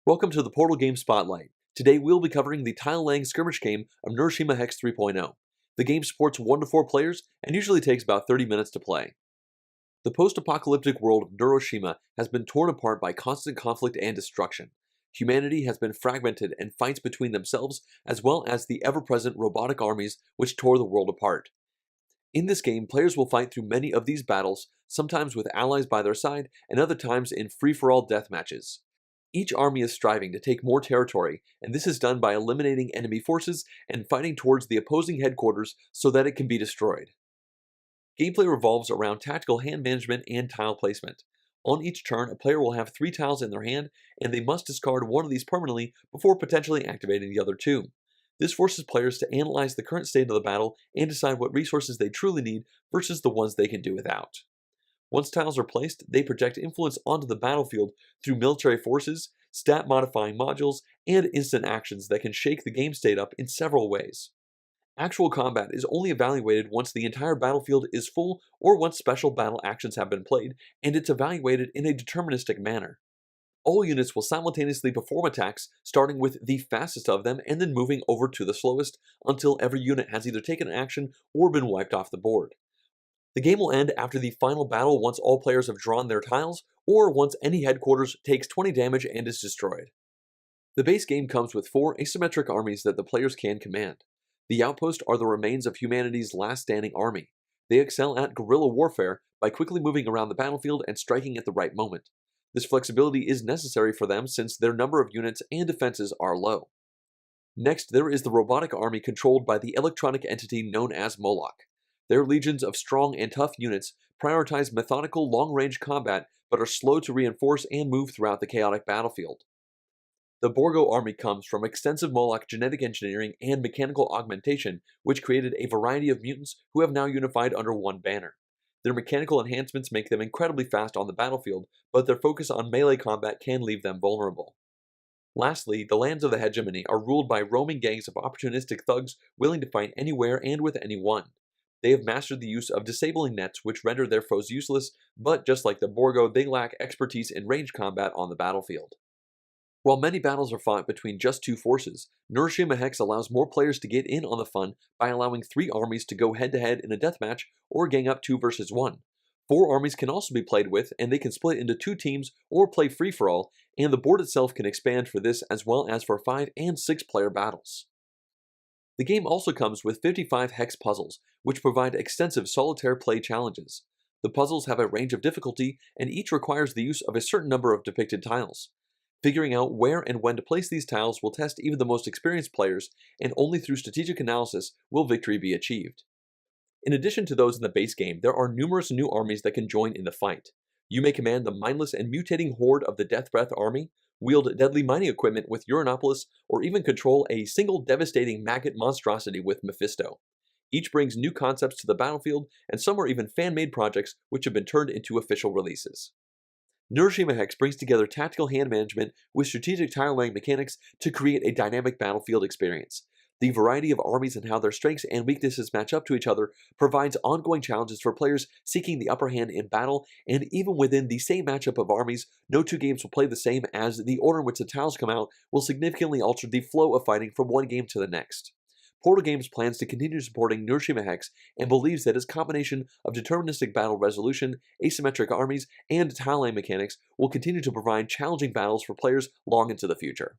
Welcome to the Portal Game Spotlight. Today we'll be covering the tile-laying skirmish game of Neuroshima Hex 3.0. The game supports 1 to 4 players and usually takes about 30 minutes to play. The post-apocalyptic world of Neuroshima has been torn apart by constant conflict and destruction. Humanity has been fragmented and fights between themselves as well as the ever-present robotic armies which tore the world apart. In this game, players will fight through many of these battles, sometimes with allies by their side and other times in free-for-all death matches. Each army is striving to take more territory, and this is done by eliminating enemy forces and fighting towards the opposing headquarters so that it can be destroyed. Gameplay revolves around tactical hand management and tile placement. On each turn, a player will have 3 tiles in their hand, and they must discard one of these permanently before potentially activating the other 2. This forces players to analyze the current state of the battle and decide what resources they truly need versus the ones they can do without. Once tiles are placed, they project influence onto the battlefield through military forces, stat-modifying modules, and instant actions that can shake the game state up in several ways. Actual combat is only evaluated once the entire battlefield is full or once special battle actions have been played, and it's evaluated in a deterministic manner. All units will simultaneously perform attacks, starting with the fastest of them and then moving over to the slowest until every unit has either taken action or been wiped off the board. The game will end after the final battle once all players have drawn their tiles, or once any headquarters takes 20 damage and is destroyed. The base game comes with 4 asymmetric armies that the players can command. The outposts are the remains of humanity's last standing army. They excel at guerrilla warfare by quickly moving around the battlefield and striking at the right moment. This flexibility is necessary for them since their number of units and defenses are low. Next, there is the Robotic Army controlled by the electronic entity known as Moloch. Their legions of strong and tough units prioritize methodical long-range combat but are slow to reinforce and move throughout the chaotic battlefield. The Borgo army comes from extensive Moloch genetic engineering and mechanical augmentation, which created a variety of mutants who have now unified under one banner. Their mechanical enhancements make them incredibly fast on the battlefield, but their focus on melee combat can leave them vulnerable. Lastly, the lands of the hegemony are ruled by roaming gangs of opportunistic thugs willing to fight anywhere and with anyone. They have mastered the use of disabling nets which render their foes useless, but just like the Borgo, they lack expertise in range combat on the battlefield. While many battles are fought between just 2 forces, Neuroshima Hex allows more players to get in on the fun by allowing 3 armies to go head-to-head in a deathmatch or gang up 2 versus 1. 4 armies can also be played with, and they can split into 2 teams or play free-for-all, and the board itself can expand for this as well as for 5 and 6 player battles. The game also comes with 55 Hex Puzzles, which provide extensive solitaire play challenges. The puzzles have a range of difficulty, and each requires the use of a certain number of depicted tiles. Figuring out where and when to place these tiles will test even the most experienced players, and only through strategic analysis will victory be achieved. In addition to those in the base game, there are numerous new armies that can join in the fight. You may command the mindless and mutating horde of the Death Breath army, wield deadly mining equipment with Uranopolis, or even control a single devastating maggot monstrosity with Mephisto. Each brings new concepts to the battlefield, and some are even fan-made projects which have been turned into official releases. Neuroshima Hex brings together tactical hand management with strategic tile-laying mechanics to create a dynamic battlefield experience. The variety of armies and how their strengths and weaknesses match up to each other provides ongoing challenges for players seeking the upper hand in battle, and even within the same matchup of armies, no 2 games will play the same as the order in which the tiles come out will significantly alter the flow of fighting from one game to the next. Portal Games plans to continue supporting Neuroshima Hex and believes that its combination of deterministic battle resolution, asymmetric armies, and tile-laying mechanics will continue to provide challenging battles for players long into the future.